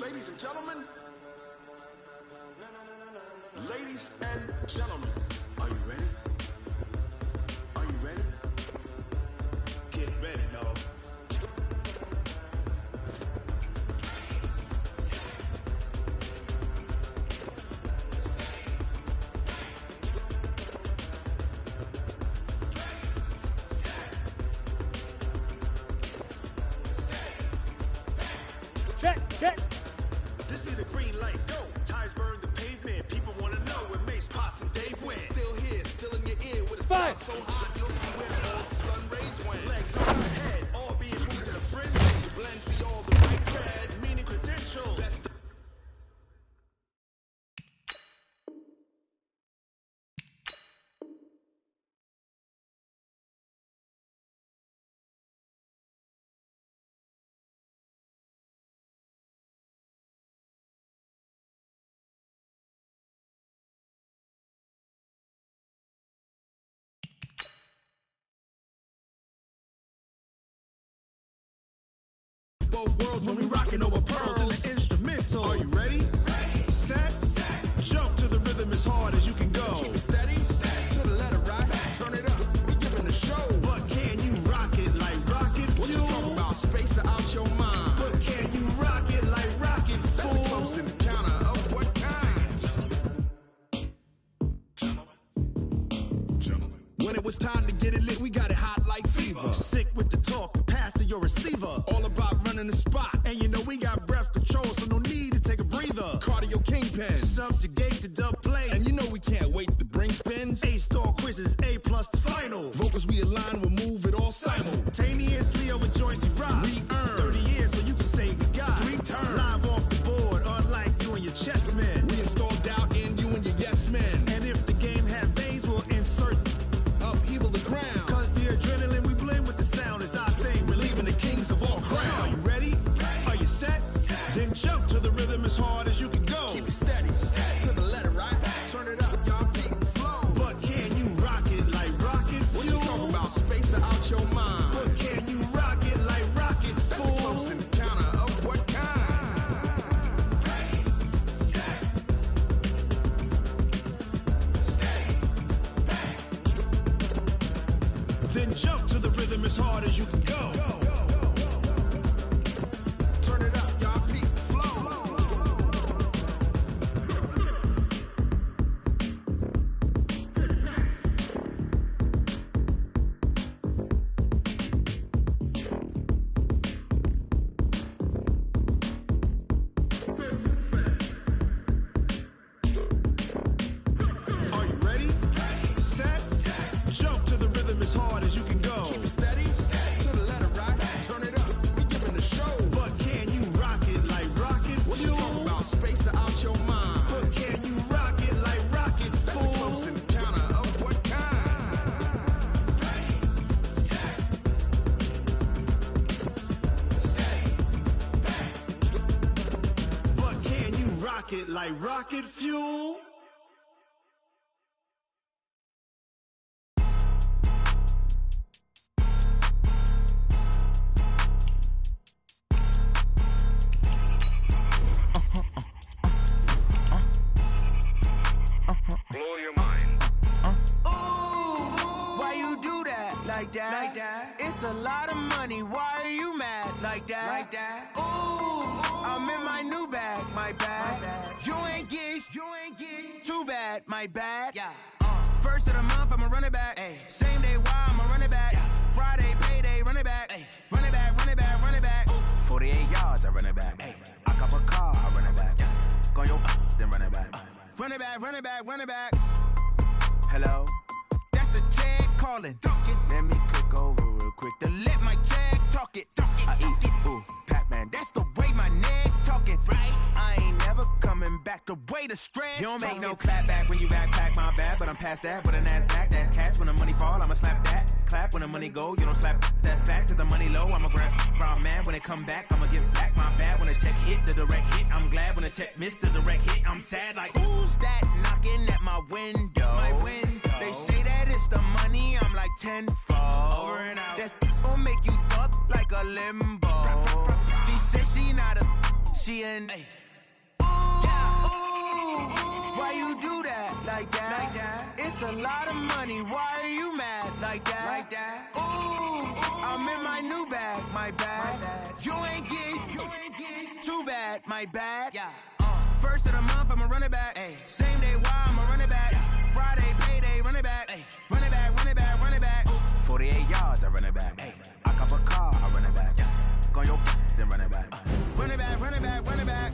Ladies and gentlemen, ladies and gentlemen, are you ready? Are you ready? Get ready, dog. Check. This be the green light, go. Tires burn the pavement. People want to know where Mace, Pops, and Dave went. Still here, still in your ear with a Five. sound so hot you'll see where all the sun rays went. Legs on my head, all being moved in a frenzy. The blends be all the right cred. Meaning credentials. Best both worlds When we rockin' over pearls in the instrumental. Are you ready? Set. Jump to the rhythm as hard as you can go. keep it steady, to the letter right. Turn it up, we giving the show. But can you rock it like rocket What you fuel? talking about? Space or out your mind? But can you rock it like rockets, That's a fool? close encounter of what kind? Gentlemen. When it was time to get it lit, we got it hot like fever. Sick with the talk, pass to your receiver. All about running the spot. And you know we got breath control, so no need to take a breather. Cardio kingpin. Subjugate the dub play. And you know we can't wait to bring spins. A-star quizzes, A+ the final. Vocals we align, we'll move it all Simultaneously over joints we rock. We earn 30 years so you can say we got 3 turns. Live off the board, unlike you and your chess men. We install doubt in you and your yes men. And if the game had veins, we'll insert Upheaval the ground. Cause the adrenaline we blend with the sound is our thing. Relieving the kings of all crowns. So are you ready? Are you set? Then jump to the rhythm as hard as you can go. Keep it steady, to the letter right. Turn it up, y'all peak flow. But can you rock it like rocket What you fuel? talking about? Space or out your mind? But can you rock it like rockets, That's a fool? close encounter of what kind? Then jump to the rhythm as hard as you can go. Turn it up, y'all peak flow. Are you ready? Set. Jump to the rhythm as hard as you can go. Keep it steady, to the letter right. Turn it up, we giving the show. But can you rock it like rocket What you fuel? talking about? Space or out your mind? But can you rock it like rockets, That's a fool? close encounter of what kind? But can you rock it like rocket fuel? Blow your mind. Why you do that? Like that? It's a lot of money. Why are you mad? Like that? Ooh, I'm in my new bag. My bag. You ain't get. Too bad. My bad. Yeah. First of the month, I'ma run it back. Same day, why I'ma run it back. Friday, payday, run it back. Run it back, run it back, run it back. 48 yards, I run it back. I cop a car, I run it back. Go your then run it back. Run it back, run it back, run it back. Hello? That's the jag calling. Let me click over real quick to let my jag talk it. I eat it, ooh, Pac-Man. That's the way my neck talking, right? I ain't never coming back the way the stress. You don't make no clap back when you backpack, my bad, but I'm past that. But an ass back, that's cash. When the money fall, I'ma slap that. Clap when the money go, you don't slap. That's facts. If the money low, I'ma grab brown man. When it come back, I'ma give back my bad. When the check hit, the direct hit. I'm glad when the check missed the direct hit. I'm sad like, who's that knocking at my window? My window. They say that it's the money, I'm like tenfold. Over and out. That's gon' make you up like a limbo. She said she not a Gucci and hey. Ooh, why you do that like that? It's a lot of money. Why are you mad like that? Ooh, I'm in my new bag, my bad. You ain't get too bad, my bad. First of the month, I'ma run it back. Ay. Same day, why I'ma run it back. Friday, payday, run it back. Ay. Run it back, run it back, run it back. 48 yards, I run it back. Ay. I cop a car, I run it back. Go on your then run it back. Run it back, run it back, run it back.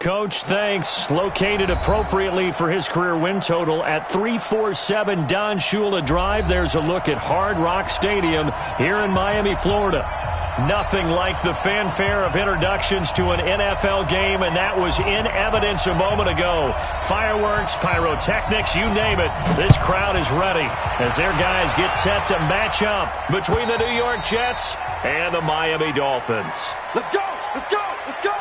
Coach, thanks. Located appropriately for his career win total at 347 Don Shula Drive. There's a look at Hard Rock Stadium here in Miami, Florida. Nothing like the fanfare of introductions to an NFL game, and that was in evidence a moment ago. Fireworks, pyrotechnics, you name it. This crowd is ready as their guys get set to match up between the New York Jets and the Miami Dolphins. Let's go! Let's go! Let's go!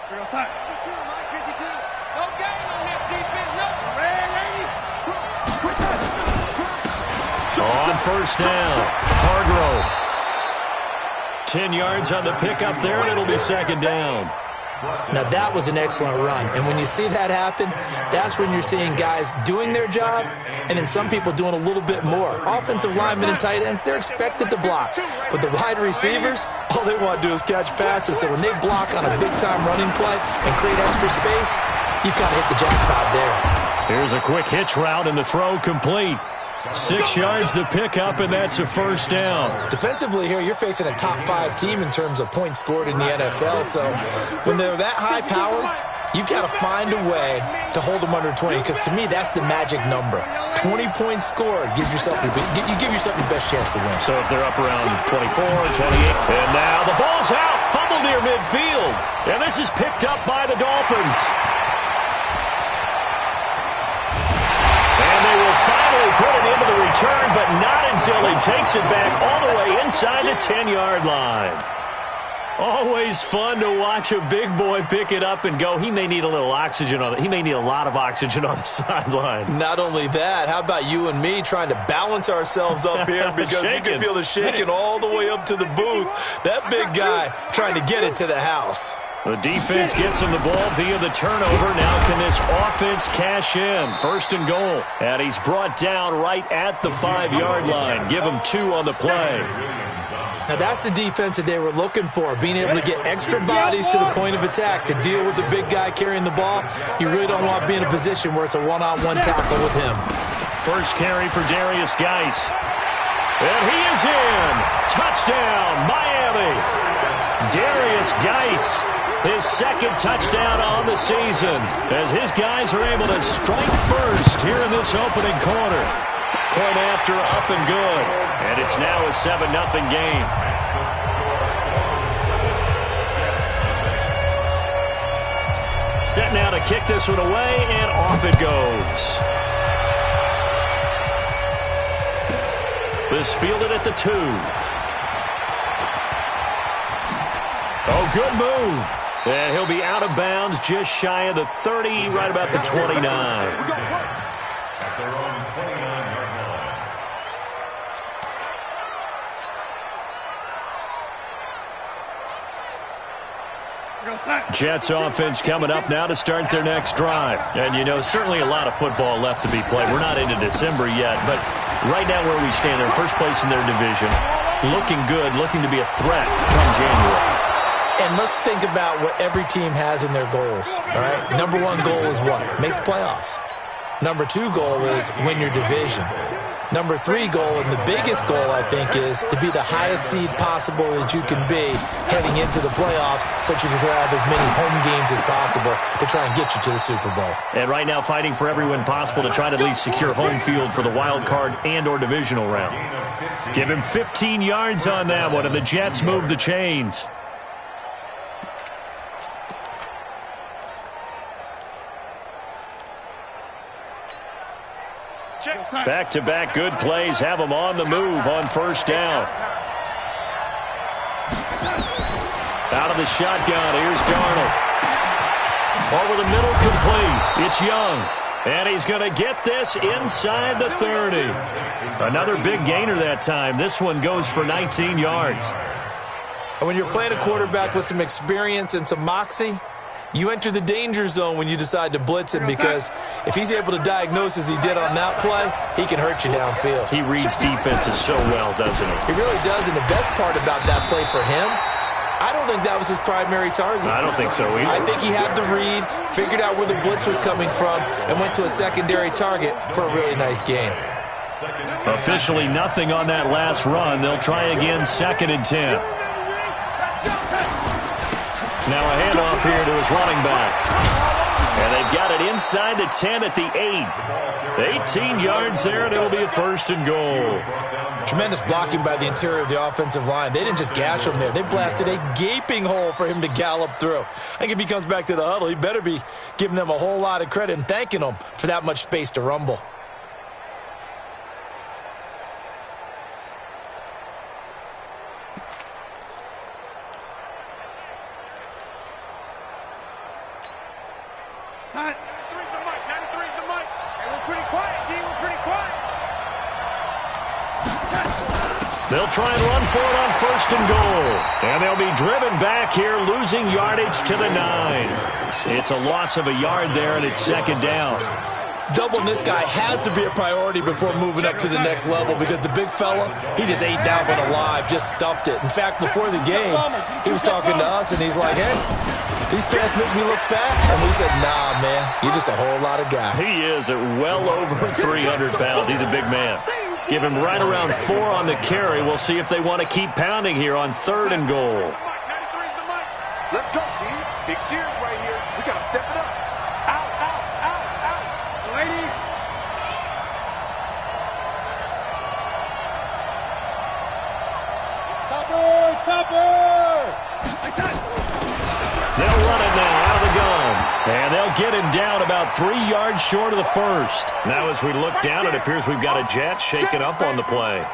We're outside. 52, Mike, 52. No game on this defense, no. Red lady. On first down, Hargrove. 10 yards on the pickup there, and it'll be second down. Now, that was an excellent run. And when you see that happen, that's when you're seeing guys doing their job and then some people doing a little bit more. Offensive linemen and tight ends, they're expected to block. But the wide receivers, all they want to do is catch passes. So when they block on a big-time running play and create extra space, you've got to hit the jackpot there. Here's a quick hitch route and the throw complete. 6 yards the pickup, and that's a first down. Defensively here, you're facing a top-5 team in terms of points scored in the NFL. So when they're that high-powered, you've got to find a way to hold them under 20, because to me, that's the magic number. 20 points scored gives yourself your best chance to win. So if they're up around 24, 28, and now the ball's out, fumbled near midfield, and this is picked up by the Dolphins. And they will finally put it into the return, but not until he takes it back all the way inside the 10-yard line. Always fun to watch a big boy pick it up and go. He may need a little oxygen on it. He may need a lot of oxygen on the sideline. Not only that, how about you and me trying to balance ourselves up here, because you can feel the shaking all the way up to the booth. That big guy trying to get it to the house. The defense gets him the ball via the turnover. Now can this offense cash in? First and goal. And he's brought down right at the 5-yard line. Give him 2 on the play. Now that's the defense that they were looking for, being able to get extra bodies to the point of attack to deal with the big guy carrying the ball. You really don't want to be in a position where it's a one-on-one tackle with him. First carry for Darius Geis. And he is in. Touchdown, Miami. Darius Geis, his second touchdown on the season, as his guys are able to strike first here in this opening quarter. Point after, up and good. And it's now a 7-0 game. Set now to kick this one away, and off it goes. This fielded at the 2. Oh, good move. And he'll be out of bounds just shy of the 30, right about the 29. Jets offense coming up now to start their next drive. And, you know, certainly a lot of football left to be played. We're not into December yet, but right now where we stand, they're first place in their division. Looking good, looking to be a threat come January. And let's think about what every team has in their goals, all right? Number 1 goal is what? Make the playoffs. Number 2 goal is win your division. Number 3 goal, and the biggest goal, I think, is to be the highest seed possible that you can be heading into the playoffs so that you can have as many home games as possible to try and get you to the Super Bowl. And right now fighting for every win possible to try to at least secure home field for the wild card and or divisional round. Give him 15 yards on that one, and the Jets move the chains. Back-to-back good plays have them on the move on first down. Out of the shotgun, here's Darnold. Over the middle, complete. It's Young. And he's going to get this inside the 30. Another big gainer that time. This one goes for 19 yards. And when you're playing a quarterback with some experience and some moxie, you enter the danger zone when you decide to blitz him, because if he's able to diagnose as he did on that play, he can hurt you downfield. He reads defenses so well, doesn't he? He really does, and the best part about that play for him, I don't think that was his primary target. I don't think so either. I think he had the read, figured out where the blitz was coming from, and went to a secondary target for a really nice gain. Officially nothing on that last run. They'll try again, 2nd and 10. Now a handoff here to his running back. And they've got it inside the 10 at the 8. 18 yards there, and it'll be a 1st and goal. Tremendous blocking by the interior of the offensive line. They didn't just gash him there. They blasted a gaping hole for him to gallop through. I think if he comes back to the huddle, he better be giving them a whole lot of credit and thanking them for that much space to rumble. They'll try and run for it on 1st and goal. And they'll be driven back here, losing yardage to the 9. It's a loss of a yard there, and it's 2nd down. Doubling this guy has to be a priority before moving up to the next level, because the big fella, he just ate that one alive, just stuffed it. In fact, before the game, he was talking to us, and he's like, hey, these pants make me look fat. And we said, nah, man, you're just a whole lot of guy. He is at well over 300 pounds. He's a big man. Give him right around 4 on the carry. We'll see if they want to keep pounding here on 3rd and goal. Let's go, D. Big series right here. We got to step it up. Out, out, out, out. Lady. They'll run it now out of the gun. And they'll get him down about 3 yards short of the 1st. Now as we look down, it appears we've got a Jet shaken up on the play.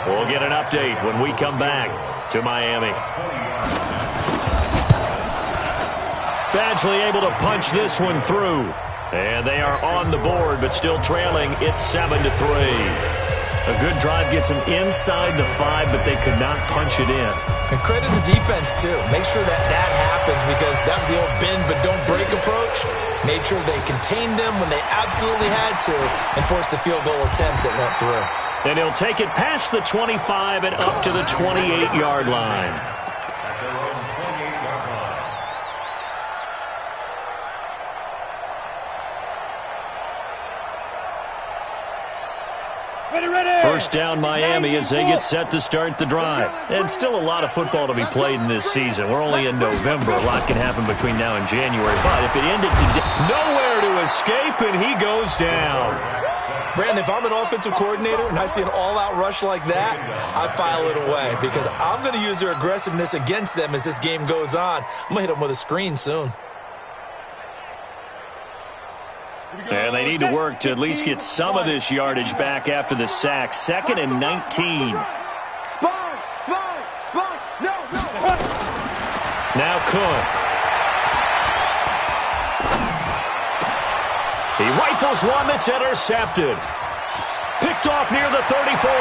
We'll get an update when we come back to Miami. Badgley able to punch this one through. And they are on the board, but still trailing. It's 7-3. A good drive gets them inside the 5, but they could not punch it in. And credit the defense, too. Make sure that that happens, because that was the old bend but don't break approach. Made sure they contained them when they absolutely had to and forced the field goal attempt that went through. And he'll take it past the 25 and up to the 28-yard line. First down Miami as they get set to start the drive. And still a lot of football to be played in this season. We're only in November. A lot can happen between now and January. But if it ended today, nowhere to escape, and he goes down. Brandon, if I'm an offensive coordinator and I see an all-out rush like that, I file it away because I'm going to use their aggressiveness against them as this game goes on. I'm going to hit them with a screen soon. And they need to work to at least get some of this yardage back after the sack. 2nd and 19. Now Cook. He rifles one that's intercepted. Picked off near the 34.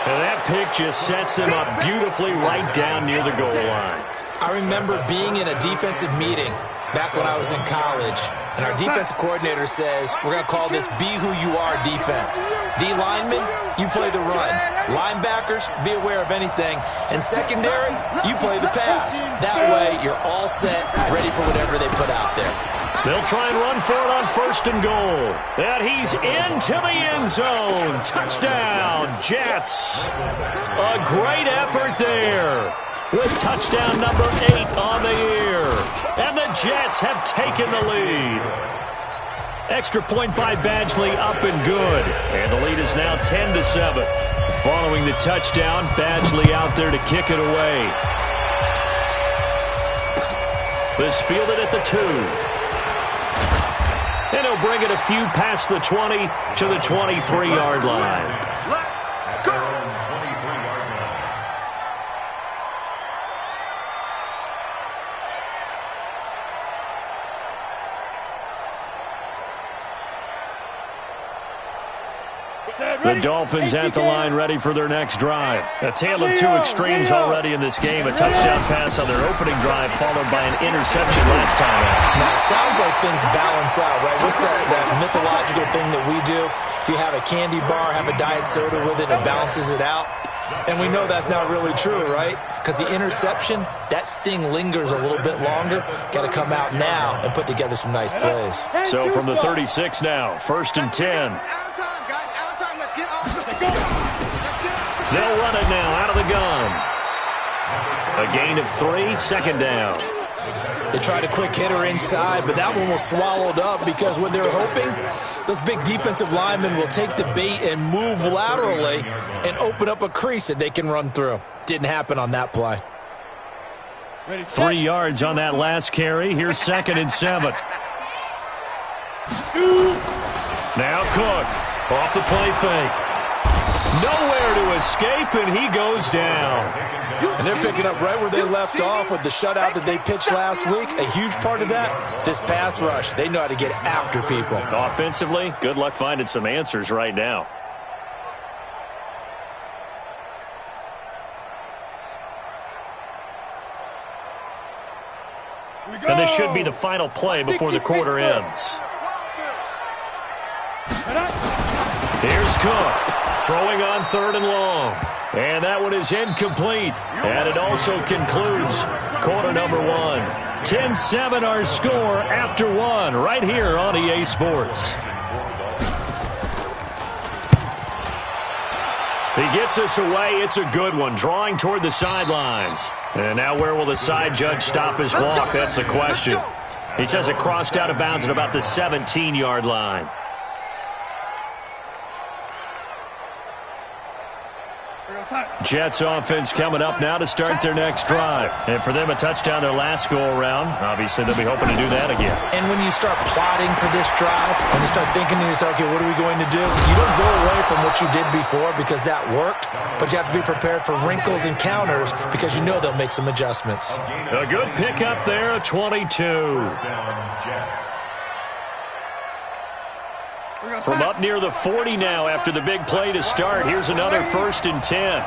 And that pick just sets him up beautifully right down near the goal line. I remember being in a defensive meeting back when I was in college, and our defensive coordinator says, we're going to call this Be Who You Are defense. D linemen, you play the run. Linebackers, be aware of anything. And secondary, you play the pass. That way, you're all set, ready for whatever they put out there. They'll try and run for it on 1st and goal. And he's into the end zone. Touchdown, Jets. A great effort there. With touchdown number 8 on the year. And the Jets have taken the lead. Extra point by Badgley up and good. And the lead is now 10-7. Following the touchdown, Badgley out there to kick it away. This fielded at the 2. And he'll bring it a few past the 20 to the 23-yard line. The Dolphins at the line ready for their next drive. A tale of two extremes already in this game. A touchdown pass on their opening drive followed by an interception last time out. Now, it sounds like things balance out, right? What's that mythological thing that we do? If you have a candy bar, have a diet soda with it, it balances it out. And we know that's not really true, right? Because the interception, that sting lingers a little bit longer. Got to come out now and put together some nice plays. So from the 36 now, 1st and 10. They'll run it now out of the gun. A gain of 3, 2nd down. They tried a quick hitter inside, but that one was swallowed up because what they're hoping, those big defensive linemen will take the bait and move laterally and open up a crease that they can run through. Didn't happen on that play. 3 yards on that last carry. Here's 2nd and 7. Now Cook off the play fake. Nowhere to escape, and he goes down. And they're picking up right where they left off with the shutout that they pitched last week. A huge part of that, this pass rush. They know how to get after people. Offensively, good luck finding some answers right now. And this should be the final play before the quarter ends. Here's Cook. Throwing on 3rd and long. And that one is incomplete. And it also concludes quarter number 1. 10-7 our score after 1 right here on EA Sports. He gets us away. It's a good one. Drawing toward the sidelines. And now where will the side judge stop his walk? That's the question. He says it crossed out of bounds at about the 17-yard line. Jets offense coming up now to start their next drive. And for them, a touchdown their last go-around. Obviously, they'll be hoping to do that again. And when you start plotting for this drive, when you start thinking to yourself, okay, what are we going to do? You don't go away from what you did before because that worked, but you have to be prepared for wrinkles and counters because you know they'll make some adjustments. A good pickup there, 22. From up near the 40 now after the big play to start. Here's another 1st and 10.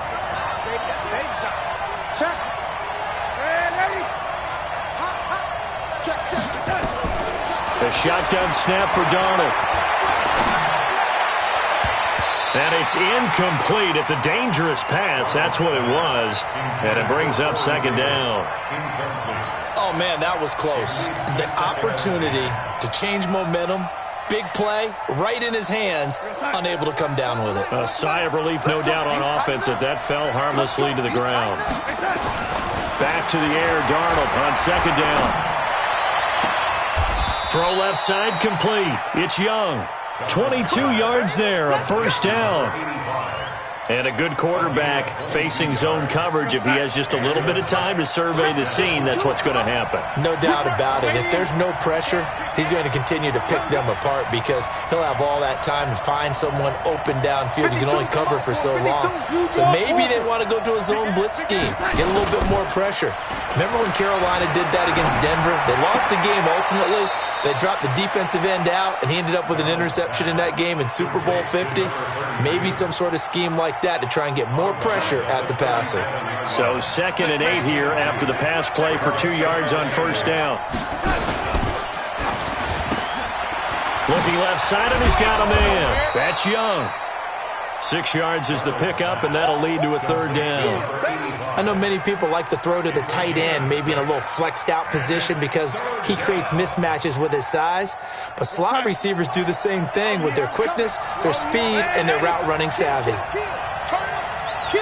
A shotgun snap for Darnold. And it's incomplete. It's a dangerous pass. That's what it was. And it brings up 2nd down. Oh, man, that was close. The opportunity to change momentum Big play, right in his hands, unable to come down with it. A sigh of relief, no doubt, on offense that fell harmlessly to the ground. Back to the air, Darnold on second down. Throw left side complete. It's Young. 22 yards there, a first down. And a good quarterback facing zone coverage. If he has just a little bit of time to survey the scene, that's what's going to happen. No doubt about it. If there's no pressure, he's going to continue to pick them apart because he'll have all that time to find someone open downfield. You can only cover for so long. So maybe they want to go to a zone blitz scheme, get a little bit more pressure. Remember when Carolina did that against Denver? They lost the game ultimately. They dropped the defensive end out, and he ended up with an interception in that game in Super Bowl 50. Maybe some sort of scheme like that to try and get more pressure at the passer. So 2nd and 8 here after the pass play for 2 yards on first down. Looking left side, and he's got a man. That's Young. 6 yards is the pickup, and that'll lead to a third down. I know many people like to throw to the tight end, maybe in a little flexed out position because he creates mismatches with his size. But slot receivers do the same thing with their quickness, their speed, and their route running savvy. Kill, turn up.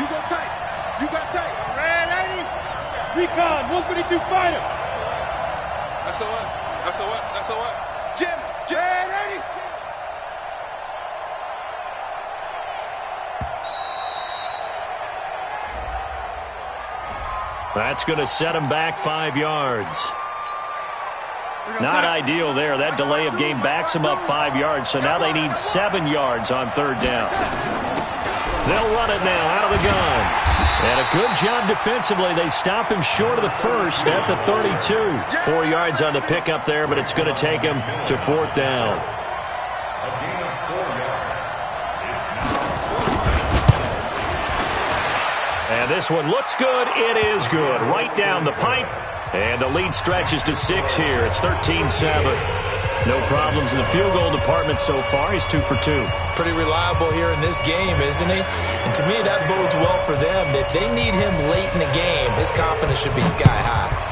You go tight. You got tight. Red 80. Recon, 152 fighter. SOS. Jim, Red 80. That's going to set him back 5 yards. Not ideal there. That delay of game backs him up 5 yards, so now they need 7 yards on third down. They'll run it now out of the gun. And a good job defensively. They stop him short of the first at the 32. 4 yards on the pickup there, but it's going to take him to fourth down. And this one looks good. It is good. Right down the pipe. And the lead stretches to 6 here. It's 13-7. No problems in the field goal department so far. He's 2 for 2. Pretty reliable here in this game, isn't he? And to me, that bodes well for them. If they need him late in the game, his confidence should be sky high.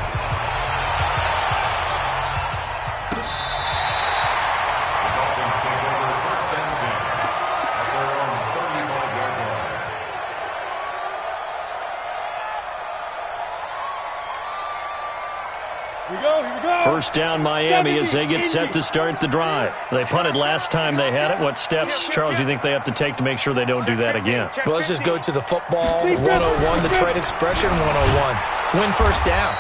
First down Miami as they get set to start the drive. They punted last time they had it. What steps, Charles, you think they have to take to make sure they don't do that again? Well, let's just go to the football 101, the trade expression 101. Win first down.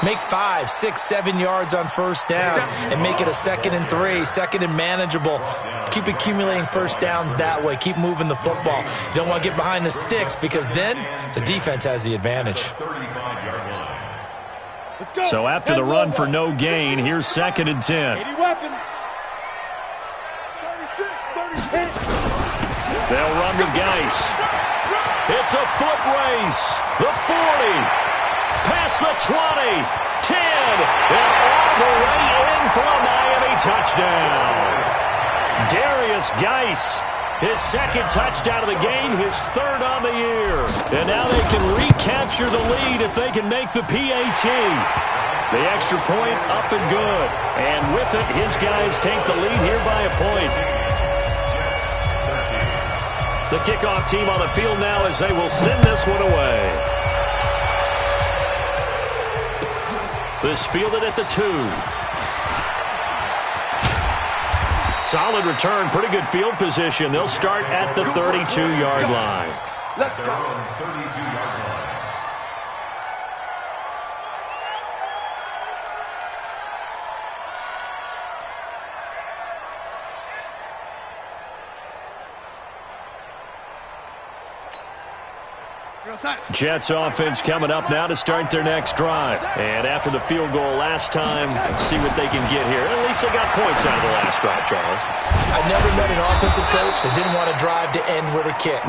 Make 5, 6, 7 yards on first down and make it a 2nd and 3, 2nd and manageable. Keep accumulating first downs that way. Keep moving the football. You don't want to get behind the sticks because then the defense has the advantage. So after the run for no gain, here's 2nd and 10. They'll run with Geis. It's a foot race. The 40. Past the 20. 10. And all the way in for a Miami touchdown. Darius Geis. His 2nd touchdown of the game, his 3rd on the year. And now they can recapture the lead if they can make the PAT. The extra point up and good. And with it, his guys take the lead here by a point. The kickoff team on the field now as they will send this one away. This fielded at the 2. Solid return, pretty good field position. They'll start at the 32-yard line. Let's go. Jets offense coming up now to start their next drive. And after the field goal last time, see what they can get here. At least they got points out of the last drive, Charles. I never met an offensive coach that didn't want to drive to end with a kick.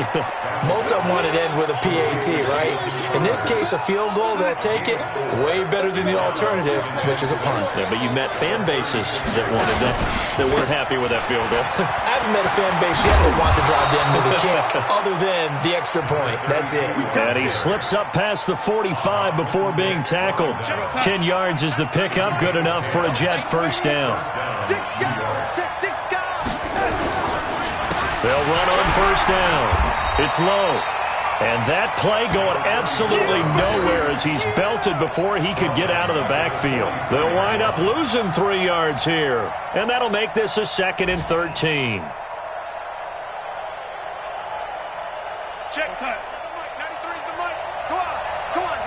Most of them wanted to end with a PAT, right? In this case, a field goal, they'll take it way better than the alternative, which is a punt. Yeah, but you met fan bases that wanted that weren't happy with that field goal. I haven't met a fan base yet that wants to drive to end with a kick, other than the extra point. That's it. And he slips up past the 45 before being tackled. 10 yards is the pickup, good enough for a Jet first down. They'll run on first down. It's low. And that play going absolutely nowhere as he's belted before he could get out of the backfield. They'll wind up losing 3 yards here. And that'll make this a 2nd and 13. Check time. 93's the mic. Come on.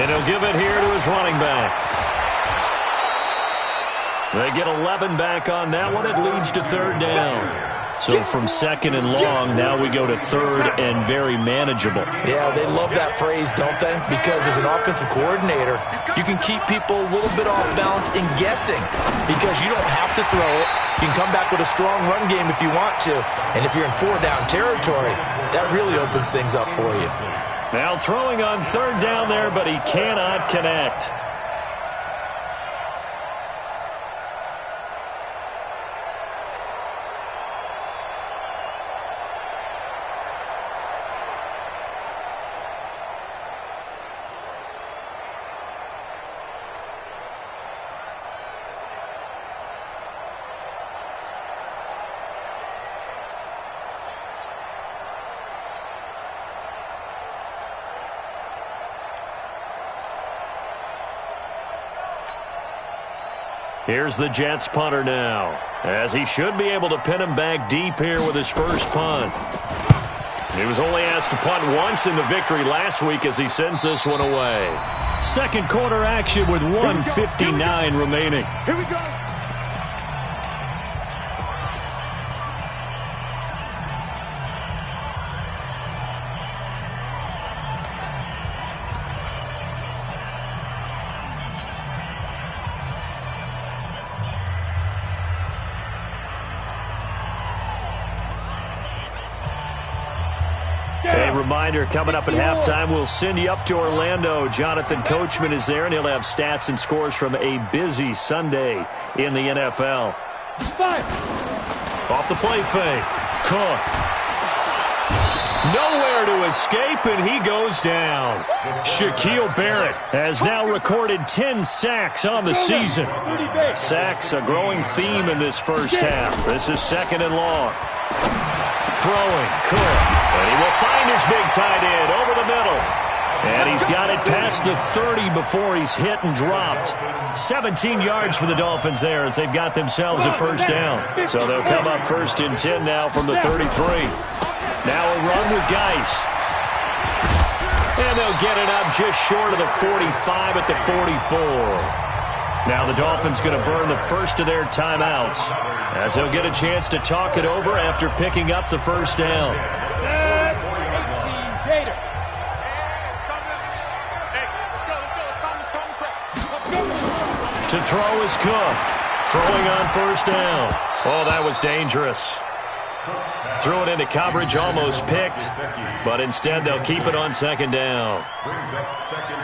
And he'll give it here to his running back. They get 11 back on that one. It leads to 3rd down. So from 2nd and long, now we go to 3rd and very manageable. Yeah, they love that phrase, don't they? Because as an offensive coordinator, you can keep people a little bit off balance and guessing because you don't have to throw it. You can come back with a strong run game if you want to. And if you're in 4-down territory, that really opens things up for you. Now throwing on 3rd down there, but he cannot connect. Here's the Jets punter now, as he should be able to pin him back deep here with his first punt. He was only asked to punt once in the victory last week as he sends this one away. Second quarter action with 1:59 remaining. Here we go. A reminder, coming up at halftime, we'll send you up to Orlando. Jonathan Coachman is there, and he'll have stats and scores from a busy Sunday in the NFL. Off the play fake. Cook. Nowhere to escape, and he goes down. Shaquille Barrett has now recorded 10 sacks on the season. Sacks, a growing theme in this first half. This is 2nd and long. Throwing, Cook, and he will find his big tight end over the middle. And he's got it past the 30 before he's hit and dropped. 17 yards for the Dolphins there as they've got themselves a first down. So they'll come up 1st and 10 now from the 33. Now a run with Geis. And they'll get it up just short of the 45 at the 44. Now the Dolphins going to burn the first of their timeouts as they'll get a chance to talk it over after picking up the first down. To throw is Cook. Throwing on first down. Oh, that was dangerous. Threw it into coverage, almost picked, but instead they'll keep it on 2nd down.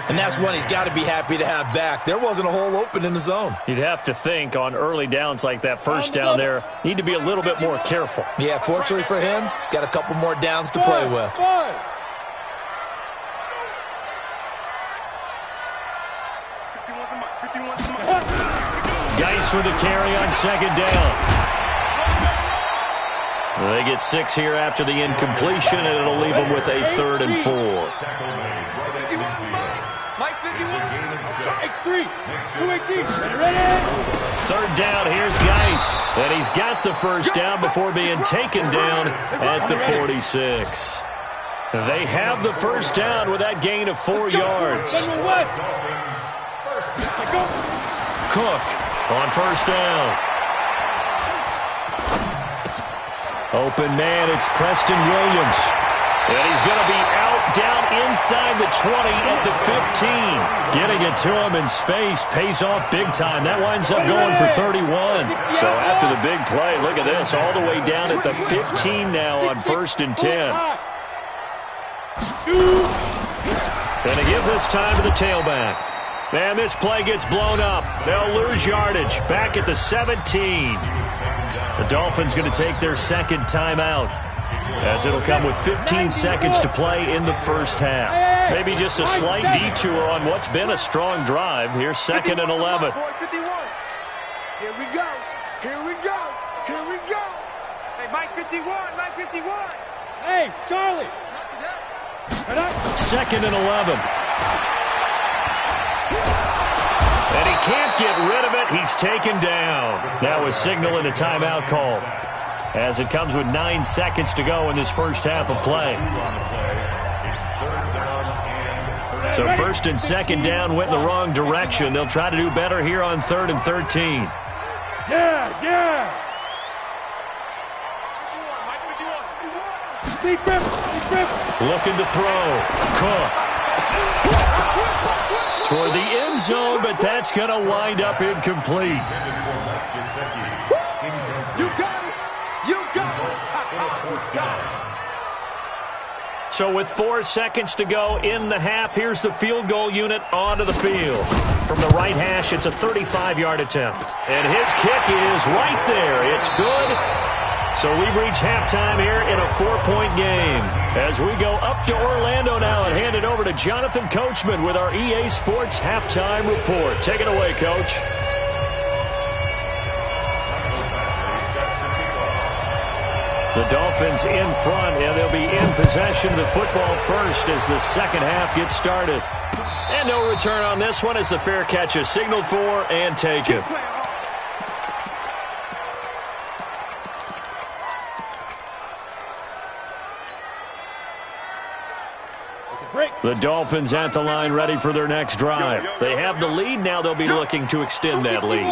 And that's one he's got to be happy to have back. There wasn't a hole open in the zone. You'd have to think on early downs like that first down there, need to be a little bit more careful. Yeah, fortunately for him, got a couple more downs to play with. Geis with the carry on 2nd down. They get 6 here after the incompletion, and it'll leave them with a 3rd and 4. Mike 51. X3. 218. Ready? 3rd down, here's Geis. And he's got the first down before being taken down at the 46. They have the first down with that gain of 4 yards. Cook on first down. Open man, it's Preston Williams. And he's going to be out down inside the 20 at the 15. Getting it to him in space pays off big time. That winds up going for 31. So after the big play, look at this, all the way down at the 15 now on 1st and 10. Going to give this time to the tailback. And this play gets blown up. They'll lose yardage back at the 17. The Dolphins going to take their 2nd timeout. as it'll come with 15 seconds to play in the first half. Maybe just a slight detour on what's been a strong drive. Here's 2nd and 11. 51. Here we go. Here we go. Here we go. Hey, Mike 51. Mike 51. Hey, Charlie. 2nd and 11. And he can't get rid of it. He's taken down. Now a signal and a timeout call, as it comes with 9 seconds to go in this first half of play. So 1st and 2nd down went in the wrong direction. They'll try to do better here on 3rd and 13. Yeah. Looking to throw. Cook. Toward the end zone, but that's going to wind up incomplete. You got it. You got it. So with 4 seconds to go in the half, here's the field goal unit onto the field. From the right hash, it's a 35-yard attempt. And his kick is right there. It's good. So we've reached halftime here in a 4-point game. As we go up to Orlando now and hand it over to Jonathan Coachman with our EA Sports Halftime Report. Take it away, Coach. The Dolphins in front, and they'll be in possession of the football first as the second half gets started. And no return on this one as the fair catch is signaled for and taken. The Dolphins at the line ready for their next drive. They have the lead. Now they'll be looking to extend that lead.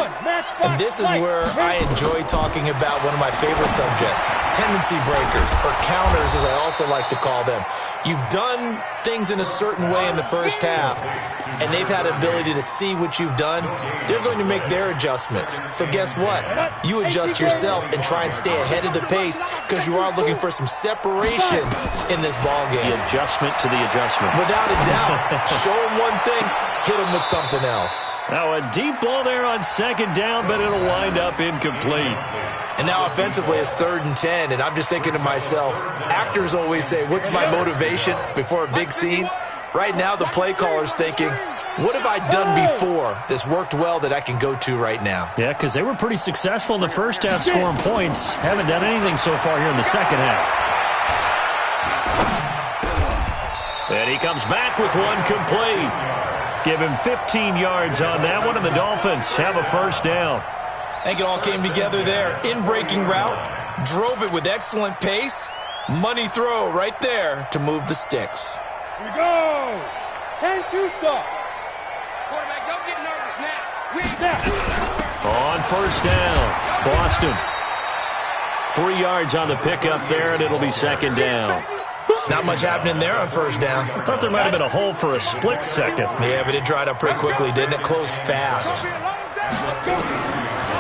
And this is where I enjoy talking about one of my favorite subjects, tendency breakers, or counters as I also like to call them. You've done things in a certain way in the first half, and they've had the ability to see what you've done. They're going to make their adjustments. So guess what? You adjust yourself and try and stay ahead of the pace because you are looking for some separation in this ballgame. The adjustment to the adjustment. Without a doubt. Show them one thing, hit them with something else. Now a deep ball there on 2nd down, but it'll wind up incomplete. And now offensively it's 3rd and 10, and I'm just thinking to myself, actors always say, what's my motivation before a big scene? Right now the play caller's thinking, what have I done before that's worked well that I can go to right now? Yeah, because they were pretty successful in the first half scoring points. Haven't done anything so far here in the second half. And he comes back with one complete. Give him 15 yards on that one, and the Dolphins have a first down. I think it all came together there. In-breaking route, drove it with excellent pace. Money throw right there to move the sticks. Here we go. 10-2 stop. Quarterback, don't get nervous now. On first down, Boston. 3 yards on the pickup there, and it'll be 2nd down. Not much happening there on first down. I thought there might have been a hole for a split second. Yeah, but it dried up pretty quickly, didn't it? Closed fast.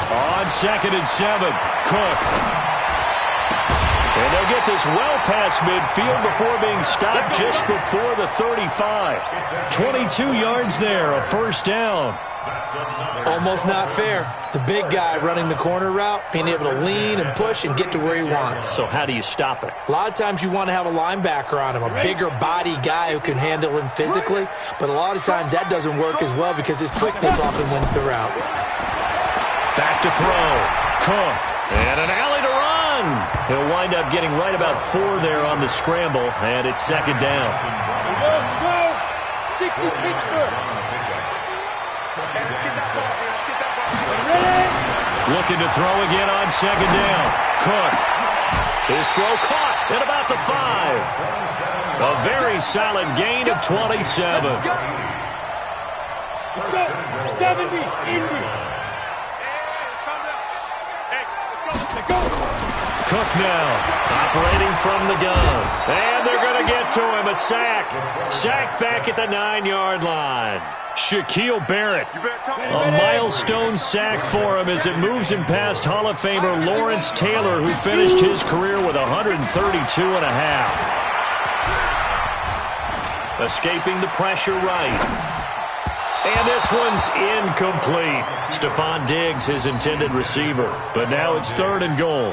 On 2nd and 7, Cook. And they'll get this well past midfield before being stopped just before the 35. 22 yards there, a first down. Almost not fair. The big guy running the corner route, being able to lean and push and get to where he wants. So how do you stop it? A lot of times you want to have a linebacker on him, a bigger body guy who can handle him physically, but a lot of times that doesn't work as well because his quickness often wins the route. Back to throw. Cook. And an alley to run. He'll wind up getting right about 4 there on the scramble, and it's 2nd down. Go. 60 feet. Looking to throw again on 2nd down. Cook. His throw caught at about the 5. A very solid gain of 27. Let's go. 70, Indy. Cook now, operating from the gun. And they're going to get to him. A sack. Sack back at the 9-yard line. Shaquille Barrett, a milestone sack for him as it moves him past Hall of Famer Lawrence Taylor, who finished his career with 132 and a half. Escaping the pressure right. And this one's incomplete. Stephon Diggs, his intended receiver. But now it's 3rd and goal.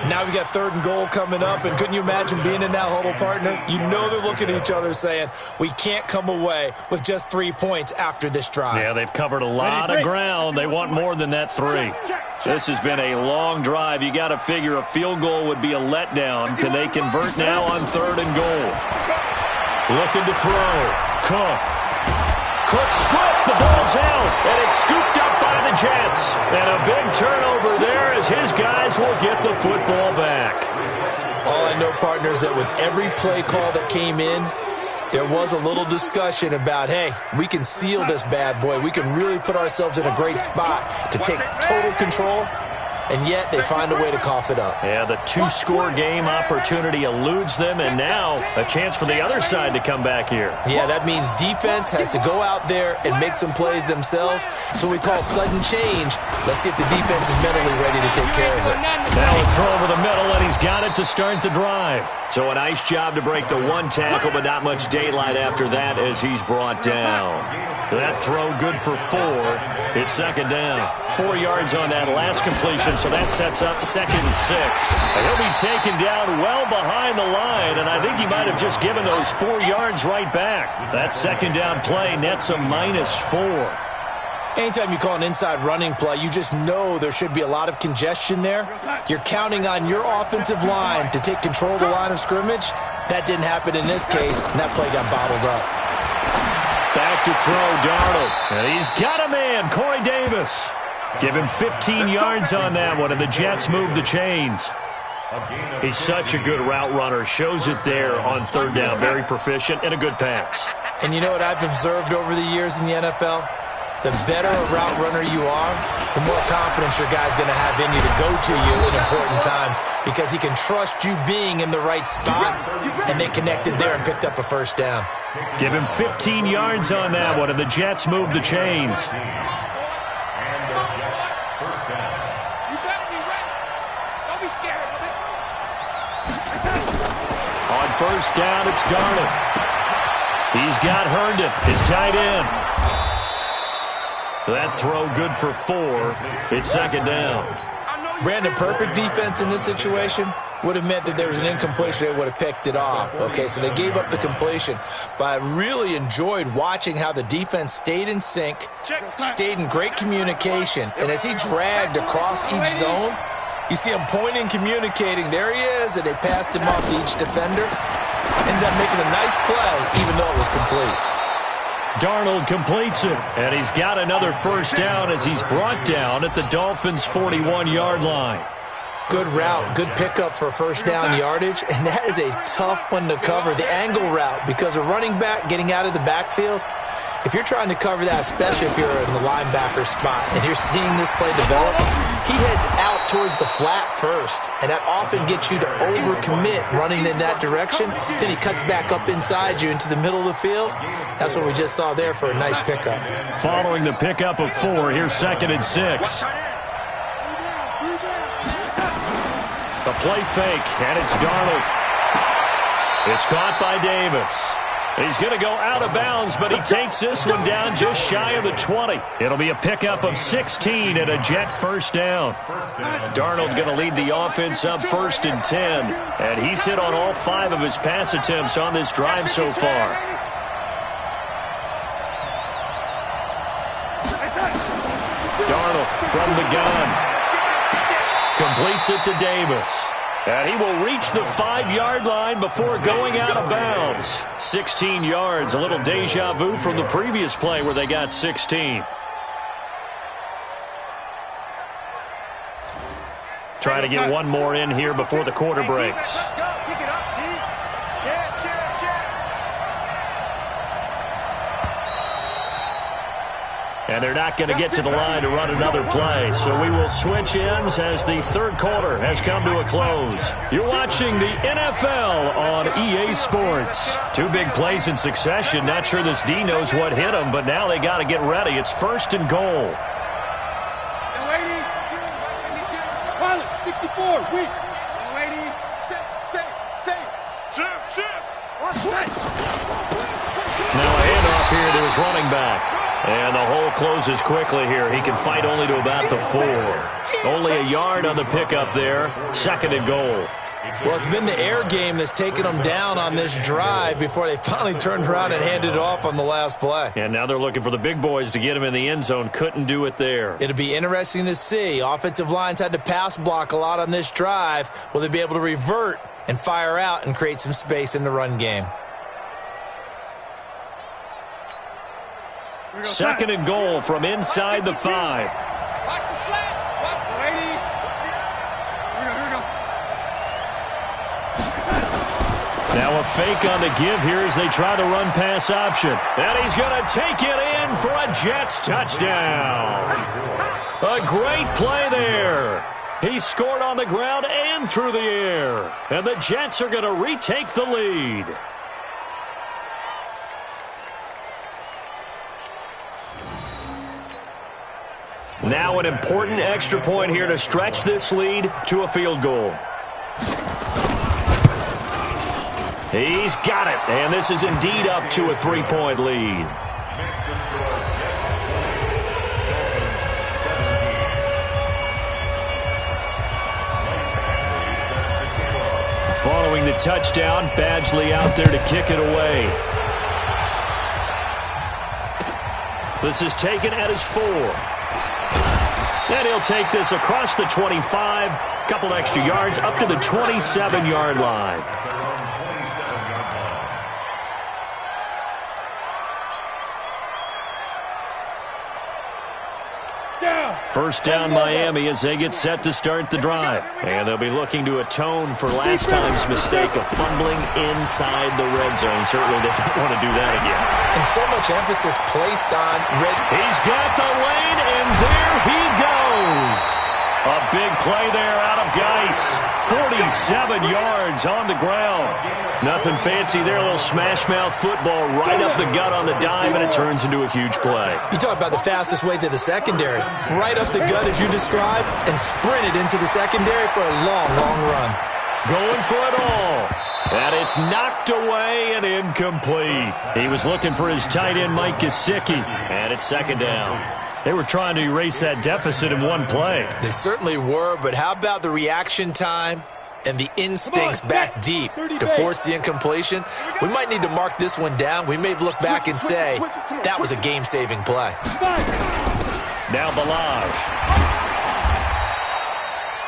Now we got 3rd and goal coming up, and couldn't you imagine being in that huddle, partner? You know they're looking at each other saying, we can't come away with just 3 points after this drive. Yeah, they've covered a lot of ground. They want more than that 3. This has been a long drive. You got to figure a field goal would be a letdown. Can they convert now on 3rd and goal? Looking to throw. Cook. Cook stripped. The ball's out, and it's scooped up by the Jets. And a big turnover there as his guys will get the football back. All I know, partner, is that with every play call that came in, there was a little discussion about, hey, we can seal this bad boy. We can really put ourselves in a great spot to take total control, and yet they find a way to cough it up. Yeah, the 2-score game opportunity eludes them, and now a chance for the other side to come back here. Yeah, that means defense has to go out there and make some plays themselves. So we call sudden change. Let's see if the defense is mentally ready to take care of it. Now a throw over the middle, and he's got it to start the drive. So a nice job to break the 1 tackle, but not much daylight after that as he's brought down. That throw good for 4. It's 2nd down. 4 yards on that last completion, so that sets up 2nd and 6. He'll be taken down well behind the line, and I think he might have just given those 4 yards right back. That 2nd down play nets a -4. Anytime you call an inside running play, you just know there should be a lot of congestion there. You're counting on your offensive line to take control of the line of scrimmage. That didn't happen in this case, and that play got bottled up. Back to throw, Darnold. And he's got a man, Corey Davis. Give him 15 yards on that one, and the Jets move the chains. He's such a good route runner. Shows it there on 3rd down. Very proficient and a good pass. And you know what I've observed over the years in the NFL? The better a route runner you are, the more confidence your guy's going to have in you to go to you in important times because he can trust you being in the right spot, and they connected there and picked up a 1st down. Give him 15 yards on that one, and the Jets move the chains. On 1st down, it's Darnold. He's got Herndon, his tight end. That throw good for 4. It's 2nd down. Brandon, perfect defense in this situation would have meant that there was an incompletion. They would have picked it off. Okay, so they gave up the completion. But I really enjoyed watching how the defense stayed in sync, stayed in great communication. And as he dragged across each zone, you see him pointing, communicating. There he is, and they passed him off to each defender. Ended up making a nice play, even though it was complete. Darnold completes it, and he's got another 1st down as he's brought down at the Dolphins' 41-yard line. Good route, good pickup for 1st down yardage, and that is a tough one to cover, the angle route, because a running back getting out of the backfield, if you're trying to cover that, especially if you're in the linebacker spot and you're seeing this play develop, he heads out towards the flat first, and that often gets you to overcommit running in that direction. Then he cuts back up inside you into the middle of the field. That's what we just saw there for a nice pickup. Following the pickup of 4, here's 2nd and 6. The play fake, and it's Darnold. It's caught by Davis. He's going to go out of bounds, but he takes this one down just shy of the 20. It'll be a pickup of 16 and a Jet 1st down. Darnold going to lead the offense up 1st and 10, and he's hit on all 5 of his pass attempts on this drive so far. Darnold from the gun. Completes it to Davis. And he will reach the 5-yard line before going out of bounds. 16 yards, a little deja vu from the previous play where they got 16. Trying to get one more in here before the quarter breaks. And they're not going to get to the line to run another play. So we will switch ends as the 3rd quarter has come to a close. You're watching the NFL on EA Sports. 2 big plays in succession. Not sure this D knows what hit him, but now they got to get ready. It's 1st and goal. 64, weak. Now a handoff here to his running back. And the hole closes quickly here. He can fight only to about the 4. Only a yard on the pickup there. 2nd and goal. Well, it's been the air game that's taken them down on this drive before they finally turned around and handed it off on the last play. And now they're looking for the big boys to get him in the end zone. Couldn't do it there. It'll be interesting to see. Offensive lines had to pass block a lot on this drive. Will they be able to revert and fire out and create some space in the run game? 2nd and goal from inside the 5. Watch the slant. Watch the lady. Here we go. Now a fake on the give here as they try the run-pass option. And he's going to take it in for a Jets touchdown. A great play there. He scored on the ground and through the air. And the Jets are going to retake the lead. Now an important extra point here to stretch this lead to a field goal. He's got it, and this is indeed up to a 3-point lead. Following the touchdown, Badgley out there to kick it away. This is taken at his 4. And he'll take this across the 25, couple extra yards, up to the 27-yard line. First down Miami as they get set to start the drive. And they'll be looking to atone for last time's mistake of fumbling inside the red zone. Certainly they don't want to do that again. And so much emphasis placed on red. He's got the lane, and there he goes. A big play there out of Geis. 47 yards on the ground. Nothing fancy there. A little smash-mouth football right up the gut on the dive, and it turns into a huge play. You talk about the fastest way to the secondary. Right up the gut as you described, and sprinted into the secondary for a long, long run. Going for it all. And it's knocked away and incomplete. He was looking for his tight end, Mike Gesicki, and it's 2nd down. They were trying to erase that deficit in one play. They certainly were, but how about the reaction time and the instincts back deep to force the incompletion? We might need to mark this one down. We may look back and say that was a game-saving play. Now Balaj.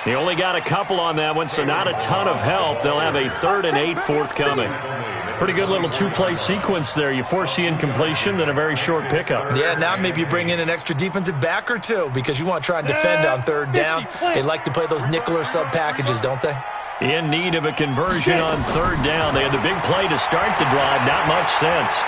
He only got a couple on that one, so not a ton of help. They'll have a 3rd and 8 forthcoming. Pretty good little 2-play sequence there. You force the incompletion, then a very short pickup. Yeah, now maybe you bring in an extra defensive back or two because you want to try and defend on 3rd down. They like to play those nickel or sub packages, don't they? In need of a conversion on 3rd down. They had the big play to start the drive. Not much sense.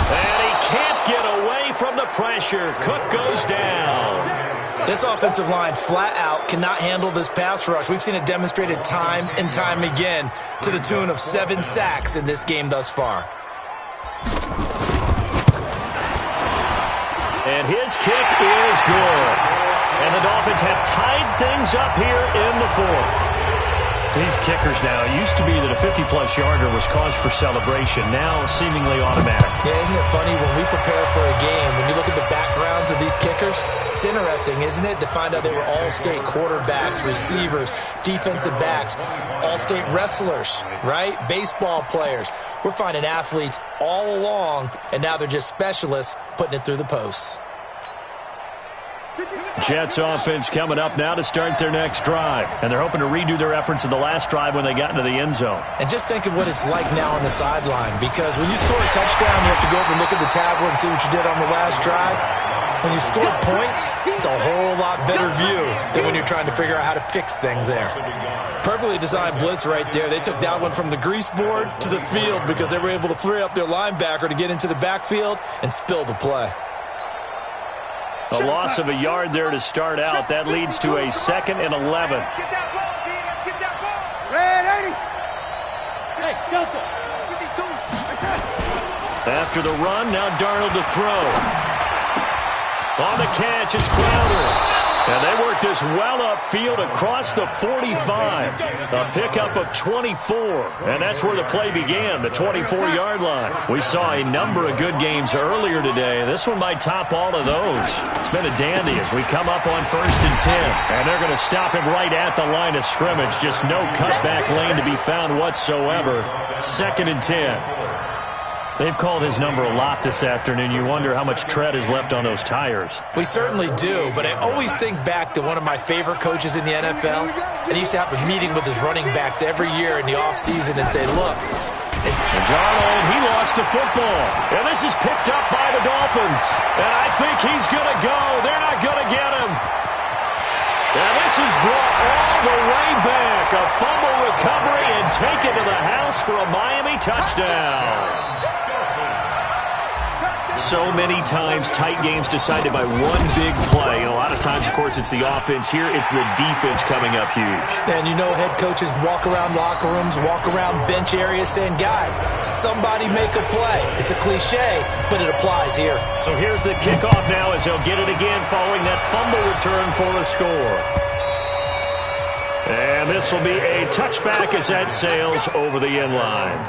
And he can't get away from the pressure. Cook goes down. This offensive line flat out cannot handle this pass rush. We've seen it demonstrated time and time again to the tune of 7 sacks in this game thus far. And his kick is good. And the Dolphins have tied things up here in the 4th. These kickers now, it used to be that a 50-plus yarder was cause for celebration. Now seemingly automatic. Yeah, isn't it funny when we prepare for a game, when you look at the backgrounds of these kickers, it's interesting, isn't it, to find out they were all-state quarterbacks, receivers, defensive backs, all-state wrestlers, right? Baseball players. We're finding athletes all along, and now they're just specialists putting it through the posts. Jets offense coming up now to start their next drive. And they're hoping to redo their efforts in the last drive when they got into the end zone. And just think of what it's like now on the sideline, because when you score a touchdown, you have to go over and look at the tablet and see what you did on the last drive. When you score points, it's a whole lot better view than when you're trying to figure out how to fix things there. Perfectly designed blitz right there. They took that one from the grease board to the field because they were able to free up their linebacker to get into the backfield and spill the play. A loss of a yard there to start out. That leads to a 2nd and 11. Get that ball, D. Let's get that ball. Red 80. Hey, Delta. 52. After the run, now Darnold to throw. On the catch, it's Crowder. And they work this well upfield across the 45. A pickup of 24. And that's where the play began, the 24-yard line. We saw a number of good games earlier today. This one might top all of those. It's been a dandy as we come up on 1st and 10. And they're going to stop him right at the line of scrimmage. Just no cutback lane to be found whatsoever. 2nd and 10. They've called his number a lot this afternoon. You wonder how much tread is left on those tires. We certainly do, but I always think back to one of my favorite coaches in the NFL, and he used to have a meeting with his running backs every year in the offseason and say, look. And Darnold, he lost the football. And this is picked up by the Dolphins. And I think he's going to go. They're not going to get him. And this is brought all the way back. A fumble recovery and taken to the house for a Miami touchdown. So many times tight games decided by one big play. And a lot of times, of course, it's the offense. Here, it's the defense coming up huge. And you know head coaches walk around locker rooms, walk around bench areas saying, guys, somebody make a play. It's a cliche, but it applies here. So here's the kickoff now as they'll get it again following that fumble return for a score. And this will be a touchback as that sails over the end line.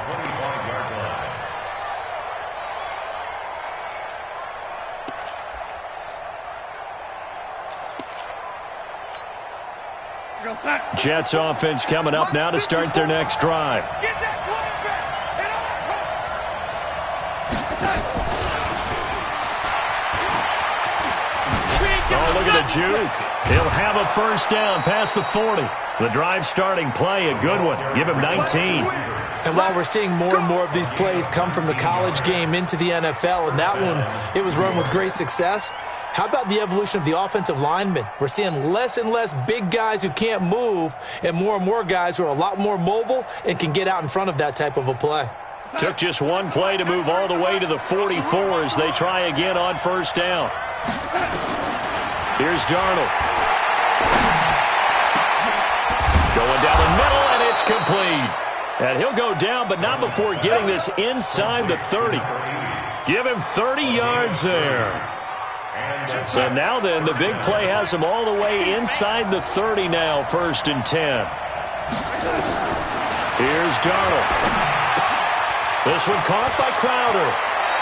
Jets offense coming up now to start their next drive. Oh, look at the juke. He'll have a first down past the 40. The drive starting play, a good one. Give him 19. And while we're seeing more and more of these plays come from the college game into the NFL, and that one, it was run with great success. How about the evolution of the offensive linemen? We're seeing less and less big guys who can't move and more guys who are a lot more mobile and can get out in front of that type of a play. Took just one play to move all the way to the 44 as they try again on first down. Here's Darnold. Going down the middle, and it's complete. And he'll go down, but not before getting this inside the 30. Give him 30 yards there. So now then, the big play has him all the way inside the 30 now, 1st and 10. Here's Darnold. This one caught by Crowder.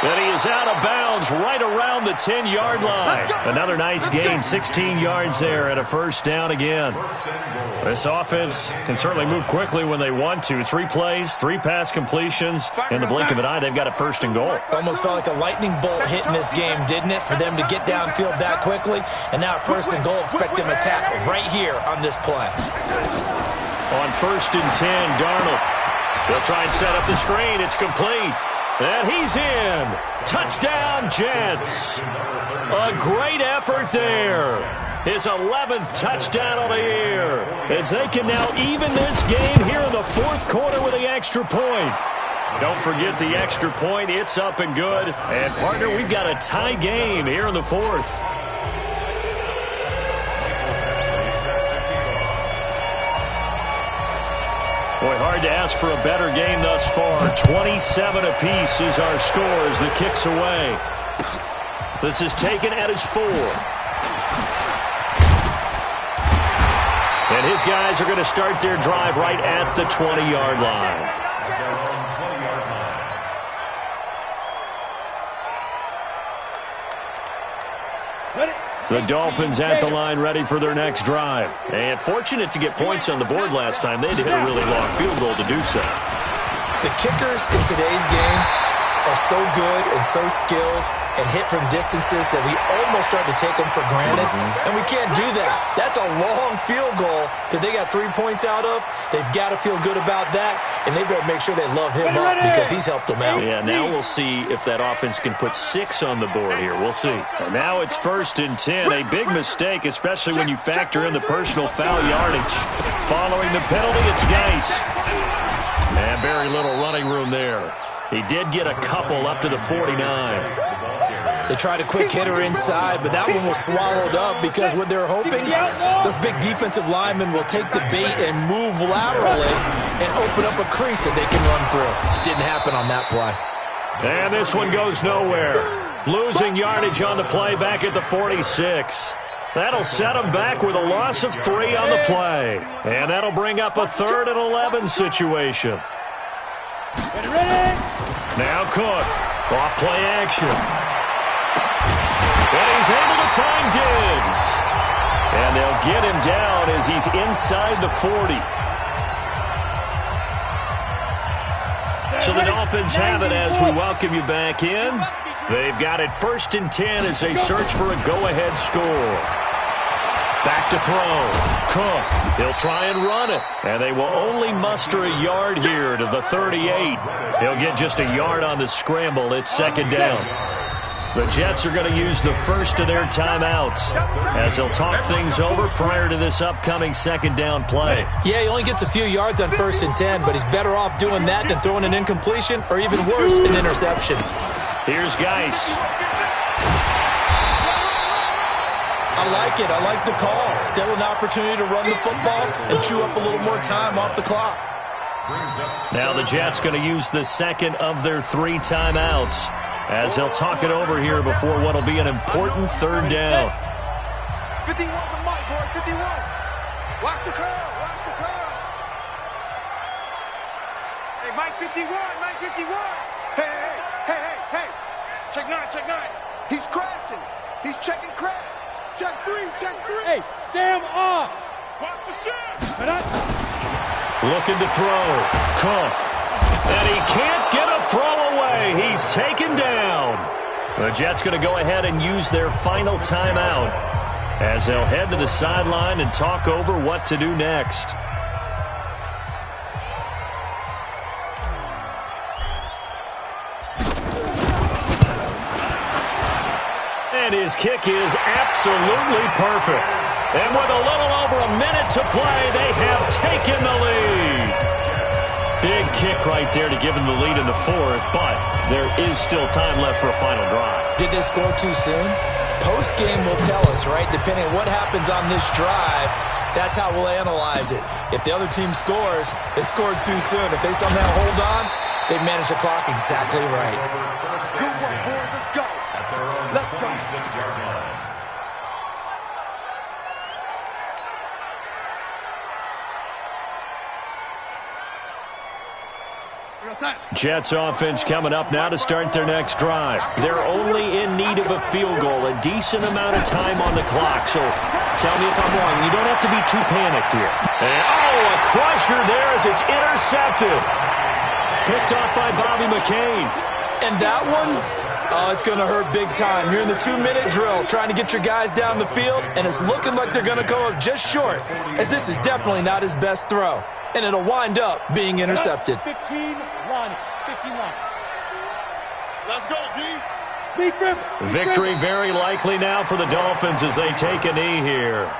And he is out of bounds right around the 10-yard line. Another nice gain, 16 yards there, and a first down again. This offense can certainly move quickly when they want to. 3 plays, 3 pass completions. In the blink of an eye, they've got a 1st and goal. Almost felt like a lightning bolt hit in this game, didn't it? For them to get downfield that quickly. And now 1st and goal, expect them to tackle right here on this play. On 1st and 10, Darnold. They'll try and set up the screen. It's complete. And he's in. Touchdown, Jets. A great effort there. His 11th touchdown on the year. As they can now even this game here in the 4th quarter with the extra point. Don't forget the extra point. It's up and good. And, partner, we've got a tie game here in the 4th. Boy, hard to ask for a better game thus far. 27 apiece is our score as the kick's away. This is taken at his 4. And his guys are going to start their drive right at the 20-yard line. The Dolphins at the line ready for their next drive. And fortunate to get points on the board last time. They had to hit a really long field goal to do so. The kickers in today's game are so good and so skilled and hit from distances that we almost start to take them for granted. And we can't do that. That's a long field goal that they got 3 points out of. They've got to feel good about that, and they better make sure they love him up because he's helped them out. Yeah, now we'll see if that offense can put 6 on the board here. We'll see. And now it's 1st and 10. A big mistake, especially when you factor in the personal foul yardage. Following the penalty, it's Geis. And very little running room there. He did get a couple up to the 49. They tried a quick hitter inside, but that one was swallowed up because what they're hoping, those big defensive linemen will take the bait and move laterally and open up a crease that they can run through. Didn't happen on that play. And this one goes nowhere. Losing yardage on the play back at the 46. That'll set them back with a loss of 3 on the play. And that'll bring up a 3rd and 11 situation. Now Cook. Off play action. And he's able to find Diggs. And they'll get him down as he's inside the 40. So the Dolphins have it as we welcome you back in. They've got it 1st and 10 as they search for a go-ahead score. Back to throw. Cook. He'll try and run it. And they will only muster a yard here to the 38. He'll get just a yard on the scramble. It's 2nd down. The Jets are going to use the first of their timeouts as they'll talk things over prior to this upcoming 2nd down play. Yeah, he only gets a few yards on 1st and 10, but he's better off doing that than throwing an incompletion or even worse, an interception. Here's Geis. I like it. I like the call. Still an opportunity to run the football and chew up a little more time off the clock. Now the Jets going to use the 2nd of their 3 timeouts as they'll talk it over here before what will be an important 3rd down. 51 from Mike, boy, 51. Watch the curve, watch the curves. Hey, Mike 51, Mike 51. Hey. Check 9, check 9. He's crashing. He's checking crash. Check 3, check 3. Hey, Sam off. Watch the shot. Looking to throw. Cook. And he can't get a throw away. He's taken down. The Jets going to go ahead and use their final timeout as they'll head to the sideline and talk over what to do next. And his kick is absolutely perfect. And with a little over a minute to play, they have taken the lead. Big kick right there to give them the lead in the 4th, but there is still time left for a final drive. Did they score too soon? Post-game will tell us, right? Depending on what happens on this drive, that's how we'll analyze it. If the other team scores, they scored too soon. If they somehow hold on, they've managed the clock exactly right. Good work, boys. Let's go. Let's go. Jets offense coming up now to start their next drive. They're only in need of a field goal, a decent amount of time on the clock. So tell me if I'm wrong. You don't have to be too panicked here. And, a crusher there as it's intercepted. Picked off by Bobby McCain. And that one, it's going to hurt big time. You're in the 2-minute drill trying to get your guys down the field, and it's looking like they're going to come up just short, as this is definitely not his best throw. And it'll wind up being intercepted. 15-1. 51. Let's go, D. Victory very likely now for the Dolphins as they take a knee here.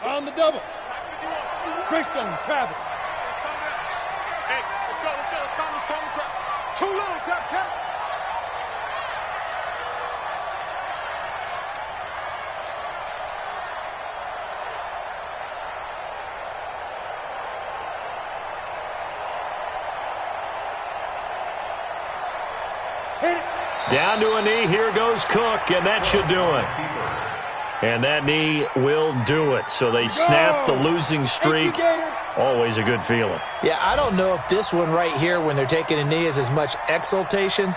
On the double. Greystone, Travis. Hey, let's go. Too little, Cap. Hit it. Down to a knee. Here goes Cook, and that should do it. And that knee will do it. So they snap the losing streak. Always a good feeling. Yeah, I don't know if this one right here, when they're taking a knee, is as much exultation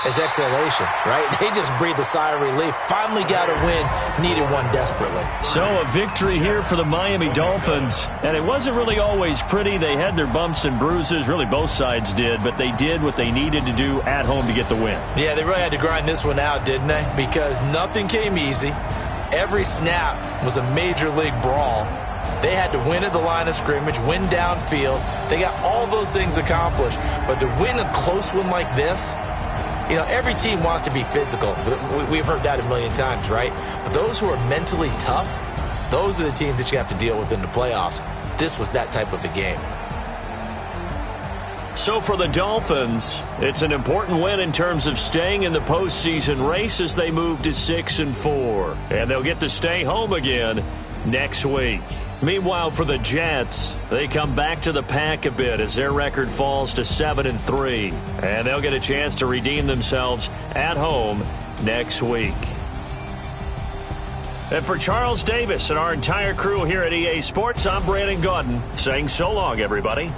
as exhalation, right? They just breathe a sigh of relief. Finally got a win. Needed one desperately. So a victory here for the Miami Dolphins. And it wasn't really always pretty. They had their bumps and bruises. Really, both sides did. But they did what they needed to do at home to get the win. Yeah, they really had to grind this one out, didn't they? Because nothing came easy. Every snap was a major league brawl. They had to win at the line of scrimmage, win downfield. They got all those things accomplished. But to win a close one like this, you know, every team wants to be physical. We've heard that a million times, right? But those who are mentally tough, those are the teams that you have to deal with in the playoffs. This was that type of a game. So for the Dolphins, it's an important win in terms of staying in the postseason race as they move to 6-4. And they'll get to stay home again next week. Meanwhile, for the Jets, they come back to the pack a bit as their record falls to 7-3. And they'll get a chance to redeem themselves at home next week. And for Charles Davis and our entire crew here at EA Sports, I'm Brandon Gaudin saying so long, everybody.